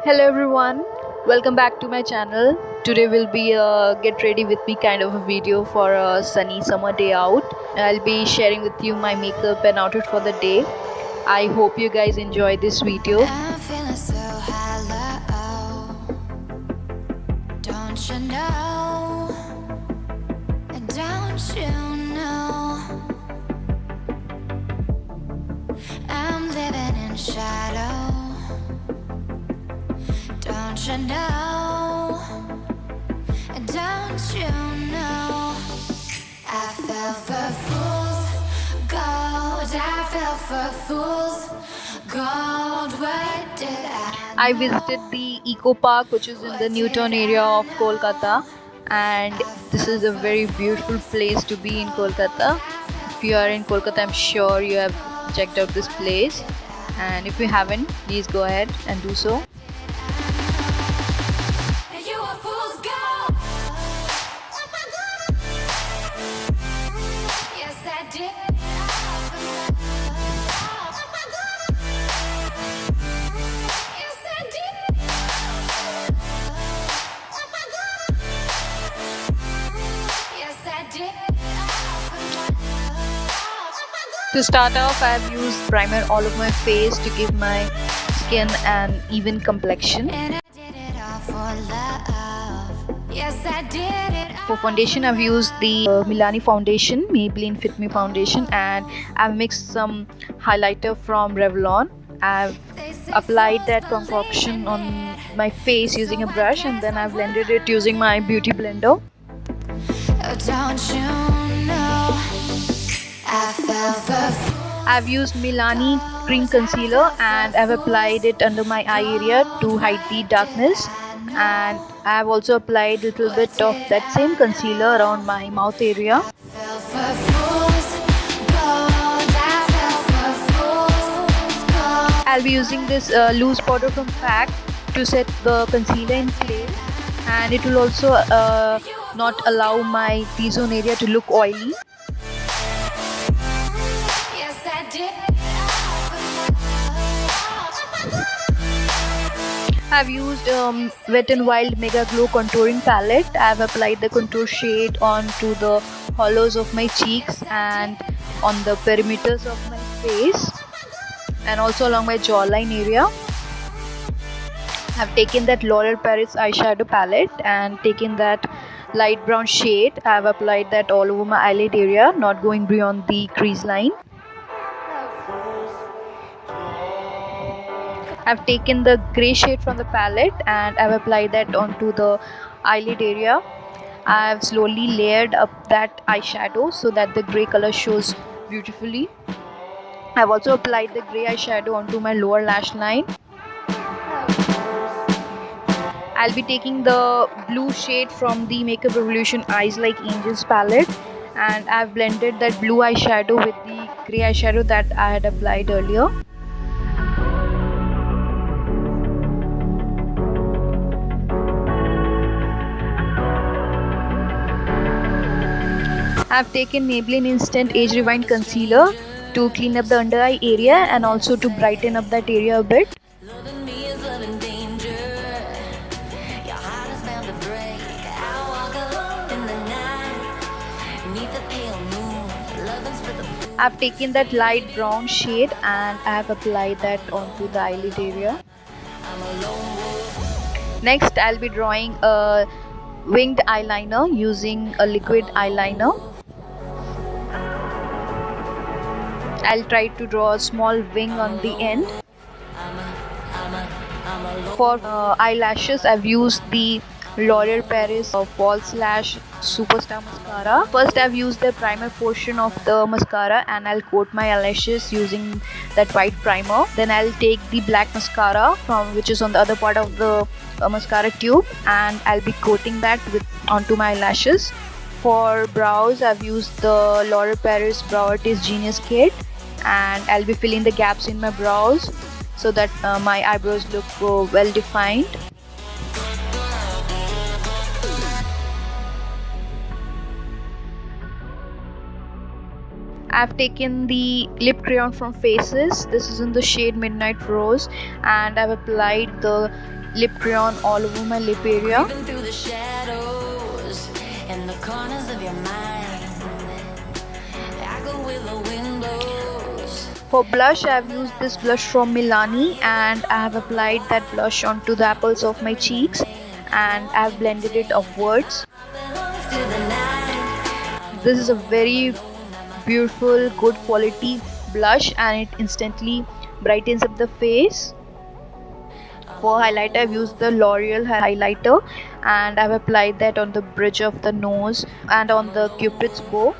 Hello everyone, welcome back to my channel. Today will be a get ready with me kind of a video for a sunny summer day out. I'll be sharing with you my makeup and outfit for the day. I hope you guys enjoy this video. I'm feeling so hollow. Don't you know? Don't you know? I'm living in shadow. Don't you know? Don't you know? I fell for fools gold. I fell for fools gold. What did I visited the Eco Park, which is in the Newton area of Kolkata, and this is a very beautiful place to be in Kolkata. If you are in Kolkata, I'm sure you have checked out this place, and if you haven't, please go ahead and do so. To start off, I have used primer all over my face to give my skin an even complexion. For foundation, I've used the Milani foundation, Maybelline Fit Me foundation, and I've mixed some highlighter from Revlon. I've applied that concoction on my face using a brush, and then I've blended it using my beauty blender. Don't you know? I've used Milani cream concealer and I've applied it under my eye area to hide the darkness, and I've also applied a little bit of that same concealer around my mouth area. I'll be using this loose powder from PAC to set the concealer in place, and it will also not allow my T-zone area to look oily. I've used Wet n Wild MegaGlo contouring palette. I've applied the contour shade onto the hollows of my cheeks and on the perimeters of my face, and also along my jawline area. I've taken that L'Oreal Paris eyeshadow palette and taken that light brown shade. I've applied that all over my eyelid area, not going beyond the crease line. I've taken the grey shade from the palette and I've applied that onto the eyelid area. I've slowly layered up that eyeshadow so that the grey color shows beautifully. I've also applied the grey eyeshadow onto my lower lash line. I'll be taking the blue shade from the Makeup Revolution Eyes Like Angels palette, and I've blended that blue eyeshadow with the grey eyeshadow that I had applied earlier. I've taken Maybelline Instant Age Rewind Concealer to clean up the under eye area and also to brighten up that area a bit. I've taken that light brown shade and I have applied that onto the eyelid area. Next, I'll be drawing a winged eyeliner using a liquid eyeliner. I'll try to draw a small wing on the end. For eyelashes, I've used the L'Oreal Paris False Lash Superstar Mascara. First, I've used the primer portion of the mascara and I'll coat my eyelashes using that white primer. Then I'll take the black mascara which is on the other part of the mascara tube, and I'll be coating that onto my eyelashes. For brows, I've used the L'Oreal Paris Brow Artist Genius Kit, and I'll be filling the gaps in my brows so that my eyebrows look well defined. I've taken the lip crayon from Faces. This is in the shade Midnight Rose, and I've applied the lip crayon all over my lip area. Creeping through the shadows in the corners of your mind. I go with the windows. For blush, I have used this blush from Milani, and I have applied that blush onto the apples of my cheeks, and I have blended it upwards. Belongs to the night. This is a very beautiful, good quality blush, and it instantly brightens up the face. For highlighter, I've used the L'Oreal highlighter, and I've applied that on the bridge of the nose and on the cupid's bow,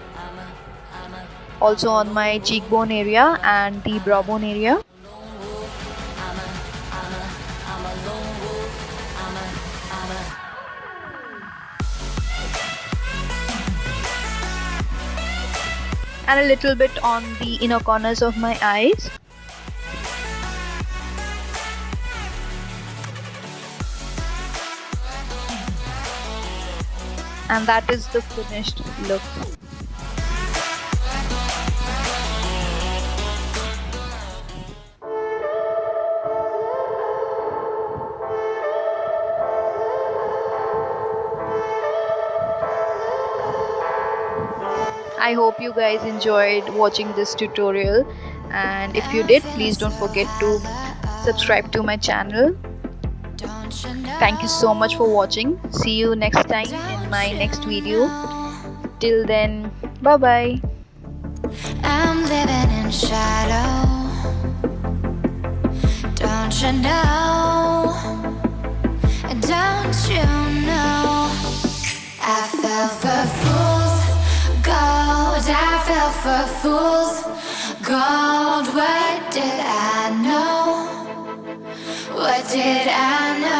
also on my cheekbone area and the brow bone area. And a little bit on the inner corners of my eyes. And that is the finished look. I hope you guys enjoyed watching this tutorial, and if you did, please don't forget to subscribe to my channel. Thank you so much for watching. See you next time in my next video. Till then, bye bye. I'm living in shadow. Don't you know? Don't you know? I fell for fools gold. I fell for fools gold. What did I know? What did I know?